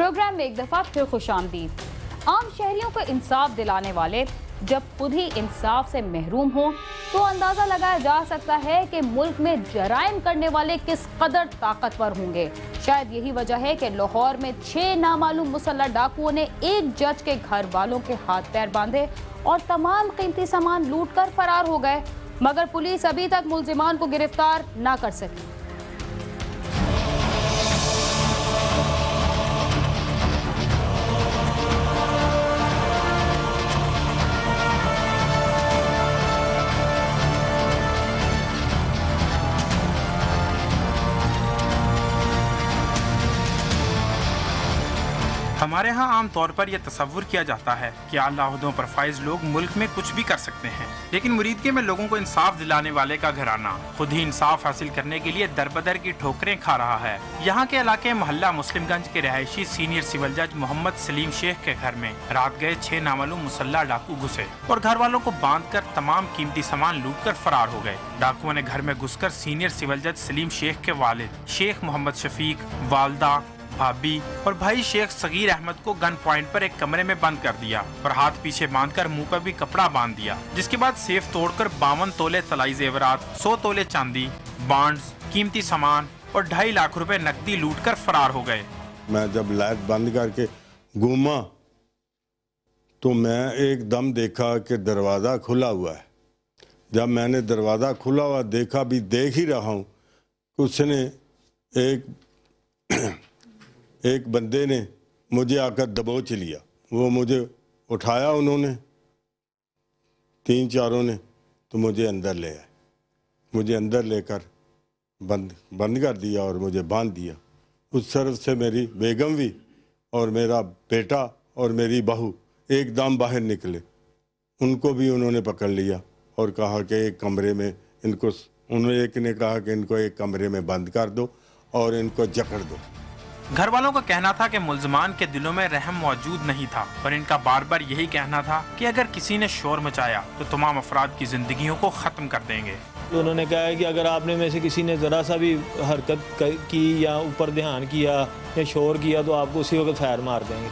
Programme में एक दफा फिर खुशामदीद। आम शहरियों को इंसाफ दिलाने वाले जब खुद ही इंसाफ से महरूम हो तो अंदाजा लगाया जा सकता है कि मुल्क में जराइम करने वाले किस कदर ताकतवर होंगे। शायद यही वजह है कि लाहौर में 6 नामालूम मुसल्लह डाकुओं ने एक जज के घर वालों के हाथ पैर बांधे और तमाम कीमती सामान लूट कर फरार हो गए, मगर पुलिस अभी तक मुल्जिमान को गिरफ्तार ना कर सकी। हमारे यहाँ आमतौर पर यह तस्वुर किया जाता है कि आला ओहदों पर फाइज लोग मुल्क में कुछ भी कर सकते हैं, लेकिन मुरीदके में लोगों को इंसाफ दिलाने वाले का घराना खुद ही इंसाफ हासिल करने के लिए दरबदर की ठोकरें खा रहा है। यहाँ के इलाके मोहल्ला मुस्लिमगंज के रहायशी सीनियर सिविल जज मोहम्मद सलीम शेख के घर में रात गए 6 नामालूम मुसल्लह डाकू घुसे और घर वालों को बांध कर तमाम कीमती सामान लूट कर फरार हो गए। डाकुओं ने घर में घुसकर सीनियर सिविल जज सलीम शेख के वालिद शेख मोहम्मद शफीक, वालदा, भाभी और भाई शेख सगीर अहमद को गन पॉइंट पर एक कमरे में बंद कर दिया और हाथ पीछे बांधकर मुंह पर भी कपड़ा बांध दिया, जिसके बाद सेफ तोड़कर 52 तोले तलाई जेवरात, 100 तोले चांदी, बॉन्ड्स, कीमती सामान और 2.5 लाख रुपए नकदी लूटकर फरार हो गए। मैं जब लाइट बंद करके घूमा तो मैं एकदम देखा कि दरवाज़ा खुला हुआ है। जब मैंने दरवाज़ा खुला हुआ देखा, भी देख ही रहा हूँ, उसने एक बंदे ने मुझे आकर दबोच लिया। वो मुझे उठाया उन्होंने, 3-4 ने, तो मुझे अंदर ले आए। मुझे अंदर लेकर बंद कर दिया और मुझे बांध दिया। उस तरफ से मेरी बेगम भी और मेरा बेटा और मेरी बहू एकदम बाहर निकले। उनको भी उन्होंने पकड़ लिया और कहा कि एक कमरे में इनको, उन्होंने एक ने कहा कि इनको एक कमरे में बंद कर दो और इनको जकड़ दो। घर वालों का कहना था कि मुल्जमान के दिलों में रहम मौजूद नहीं था और इनका बार बार यही कहना था कि अगर किसी ने शोर मचाया तो तमाम अफराद की जिंदगियों को खत्म कर देंगे। तो उन्होंने कहा है कि अगर आपने में से किसी ने ज़रा सा भी हरकत की या ऊपर ध्यान किया या शोर किया तो आपको उसी वक्त फायर मार देंगे।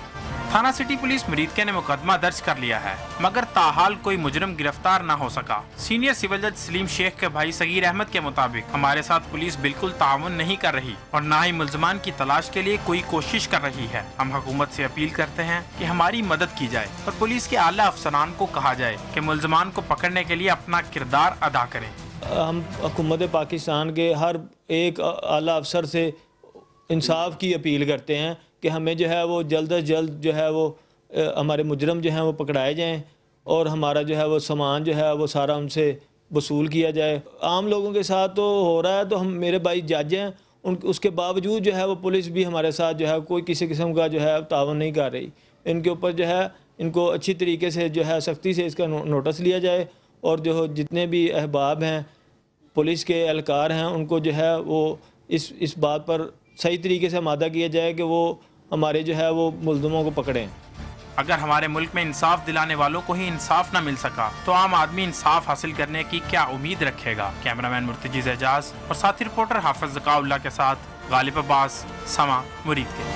थाना सिटी पुलिस मुरीदके ने मुकदमा दर्ज कर लिया है, मगर ताहाल कोई मुजरिम गिरफ्तार न हो सका। सीनियर सिविल जज सलीम शेख के भाई सगीर अहमद के मुताबिक हमारे साथ पुलिस बिल्कुल ताउन नहीं कर रही और न ही मुल्जमान की तलाश के लिए कोई कोशिश कर रही है। हम हुकूमत से अपील करते हैं कि हमारी मदद की जाए और पुलिस के आला अफसरान को कहा जाए कि मुल्जमान को पकड़ने के लिए अपना किरदार अदा करें। हम हुकूमत पाकिस्तान के हर एक आला अफसर से इंसाफ की अपील करते हैं कि हमें जो है वो जल्द अज जल्द जो है वो हमारे मुजरम जो हैं वो पकड़ाए जाएं और हमारा जो है वो सामान जो है वो सारा उनसे वसूल किया जाए। आम लोगों के साथ तो हो रहा है, तो हम मेरे भाई जज हैं, उसके बावजूद जो है वो पुलिस भी हमारे साथ जो है कोई किसी किस्म का जो है तावन नहीं कर रही। इनके ऊपर जो है इनको अच्छी तरीके से जो है सख्ती से इसका नोटिस लिया जाए और जो जितने भी अहबाब हैं, पुलिस के एहलकार हैं, उनको जो है वो इस बात पर सही तरीके से आमादा किया जाए कि वो हमारे जो है वो मुल्ज़िमों को पकड़ें। अगर हमारे मुल्क में इंसाफ दिलाने वालों को ही इंसाफ न मिल सका तो आम आदमी इंसाफ हासिल करने की क्या उम्मीद रखेगा। कैमरामैन मुर्तजीज़ एजाज और साथी रिपोर्टर हाफिज ज़काउल्लाह के साथ गालिब अब्बास, समा, मुरीदके।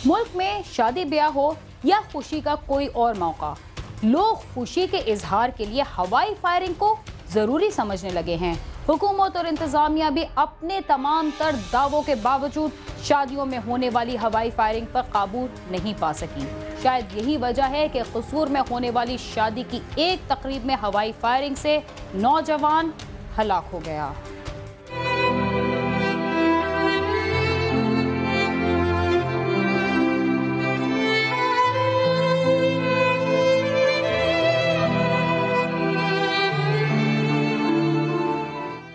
मुल्क में शादी ब्याह हो या खुशी का कोई और मौका, लोग खुशी के इजहार के लिए हवाई फायरिंग को जरूरी समझने लगे हैं। हुकूमत और इंतजामिया भी अपने तमाम तर दावों के बावजूद शादियों में होने वाली हवाई फायरिंग पर काबू नहीं पा सकी। शायद यही वजह है कि कसूर में होने वाली शादी की एक तकरीब में हवाई फायरिंग से नौजवान हलाक हो गया।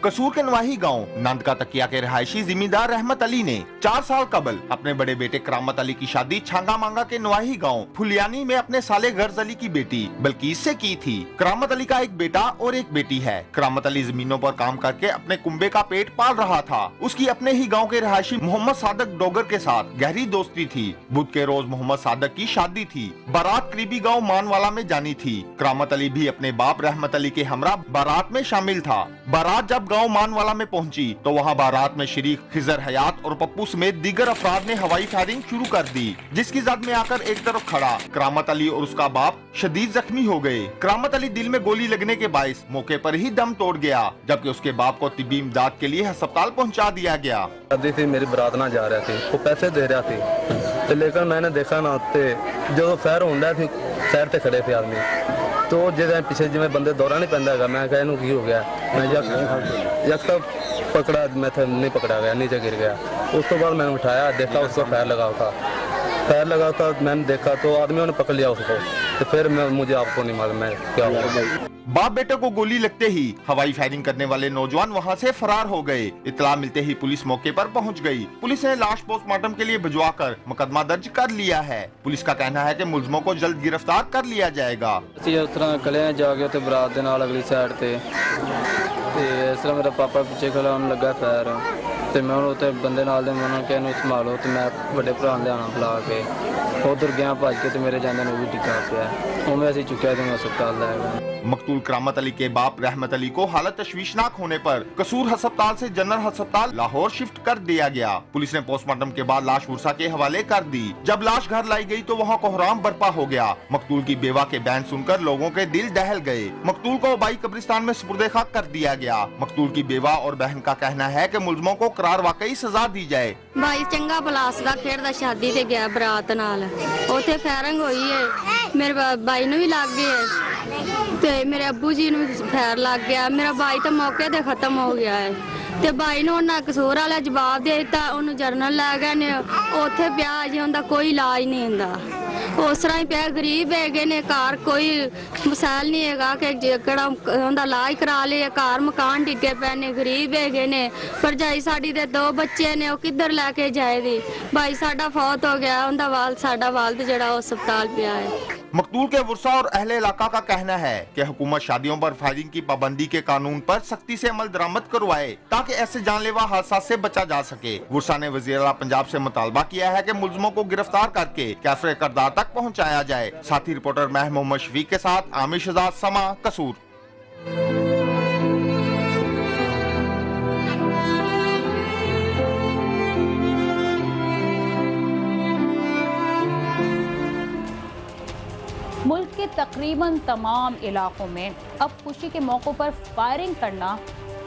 कसूर के नवाही गांव नंद का तकिया के रहायशी जिम्मेदार रहमत अली ने 4 साल कबल अपने बड़े बेटे करामत अली की शादी छांगा मांगा के नवाही गांव फुलियानी में अपने साले गर्ज अली की बेटी बल्कीस से की थी। करामत अली का एक बेटा और एक बेटी है। करामत अली जमीनों पर काम करके अपने कुंबे का पेट पाल रहा था। उसकी अपने ही गाँव के रहायशी मोहम्मद सादक डोगर के साथ गहरी दोस्ती थी। बुध के रोज मोहम्मद सादक की शादी थी। बारात करीबी गाँव मानवाला में जानी थी। करामत अली भी अपने बाप रहमत अली के हमरा बारात में शामिल था। बारात जब गांव मानवाला में पहुंची तो वहां बारात में शरीक खिजर हयात और पप्पू समेत दीगर अफराद ने हवाई फायरिंग शुरू कर दी, जिसकी जद में आकर एक तरफ खड़ा करामत अली और उसका बाप शदीद जख्मी हो गए। करामत अली दिल में गोली लगने के बायस मौके पर ही दम तोड़ गया, जबकि उसके बाप को तिब्बी इमदाद के लिए अस्पताल पहुँचा दिया गया। थी मेरी बारात ना जा रहा थी, वो पैसे दे रहा थी, लेकिन मैंने देखा ना जो फैर होंडा थी सैर ते खड़े थे आदमी, तो जो पिछले जिम्मे बंदे दौरा नहीं पैंदा है, मैं कहूँ की हो गया, मैं यक तक पकड़ा, मैं नहीं पकड़ा गया, नीचे गिर गया। उस तो बाद मैंने उठाया, देखा उसका पैर लगा था, मैंने देखा तो आदमियों ने पकड़ लिया उसको, तो फिर मुझे आपको नहीं मालूम है क्या हुआ। बाप बेटे को गोली लगते ही हवाई फायरिंग करने वाले नौजवान वहां से फरार हो गए। इत्तला मिलते ही पुलिस मौके पर पहुंच गई। पुलिस ने लाश पोस्टमार्टम के लिए भिजवाकर मुकदमा दर्ज कर लिया है। पुलिस का कहना है कि मुलजमों को जल्द गिरफ्तार कर लिया जाएगा। इस तरह कले जाके ते बरात दे नाल अगली साइड ते इस तरह मेरा पापा पिछे खलान लगा फैर, ते मैं उत्ते बंदे नाल दे मैं कि इहनूं संभालो, ते मैं बड़े भरा लियाना बुला के उधर गया भज के, ते मेरे जांदे नूं भी टिका पिया, उमें असीं चुक्या ते मैं अस्पताल लै गए। मकतूल करामत अली के बाप रहमत अली को हालत तशवीशनाक होने पर कसूर अस्पताल से जनरल अस्पताल लाहौर शिफ्ट कर दिया गया। पुलिस ने पोस्टमार्टम के बाद लाश वर्षा के हवाले कर दी। जब लाश घर लाई गई तो वहाँ कोहराम बर्पा हो गया। मकतूल की बेवा के बयान सुनकर लोगों के दिल दहल गए। मकतूल को बाई कब्रिस्तान में सुपुर्दे खाक कर दिया गया। मकतूल की बेवा और बहन का कहना है कि मुलजमों को करार वाकई सजा दी जाए। भाई चंगा पलास का खेड़दा शादी ते गया बरात नाल, उथे फायरिंग हुई है, मेरे भाई नूं भी लग गई ते मेरे अब्बू जी नूं फैर लग गया। मेरा भाई तो मौके ते खत्म हो गया है, ते भाई नूं उन्हां कसूर वाला जवाब दे दिता, उन्हें जरनल लै गए ने, उथे पिया अजे उनका कोई इलाज नहीं हुंदा, उस तरह ही पिया। गरीब है ने, घर कोई मसाइल नहीं है कि जेकड़ा उनका इलाज करा ले, घर मकान डिगे पे ने, गरीब है ने। भरजाई साड़ी दे 2 बच्चे ने, वो किधर लैके जाए दी। भाई साडा फौत हो गया, उनका वाल साडा वालद जड़ा अस्पताल पिया है। मकतूल के वर्षा और अहले इलाका का कहना है कि हुकूमत शादियों पर फायरिंग की पाबंदी के कानून पर सख्ती से अमल दरामद करवाए, ताकि ऐसे जानलेवा हादसा से बचा जा सके। वर्षा ने वज़ीर आला पंजाब से मुतालबा किया है कि मुलजमों को गिरफ्तार करके कैफरे करदार तक पहुँचाया जाए। साथी रिपोर्टर महमूद मोहम्मद शफीक के साथ आमिर शहजाद, समा, कसूर। मुल्क के तकरीबन तमाम इलाकों में अब खुशी के मौक़ों पर फायरिंग करना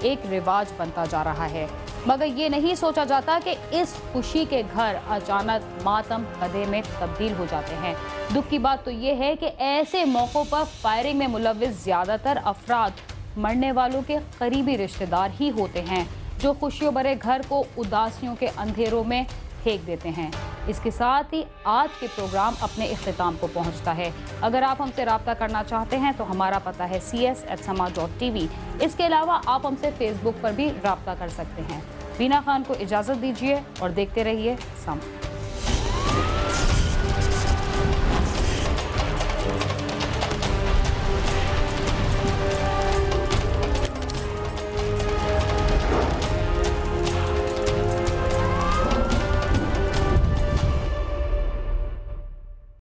एक रिवाज बनता जा रहा है, मगर ये नहीं सोचा जाता कि इस खुशी के घर अचानक मातम गदे में तब्दील हो जाते हैं। दुख की बात तो ये है कि ऐसे मौक़ों पर फायरिंग में मुलव्विस ज़्यादातर अफराद मरने वालों के करीबी रिश्तेदार ही होते हैं, जो खुशियों भरे घर को उदासियों के अंधेरों में फेंक देते हैं। इसके साथ ही आज के प्रोग्राम अपने इख्तिताम को पहुंचता है। अगर आप हमसे रब्ता करना चाहते हैं तो हमारा पता है cs@sama.tv। इसके अलावा आप हमसे फेसबुक पर भी रब्ता कर सकते हैं। बीना खान को इजाज़त दीजिए और देखते रहिए समा।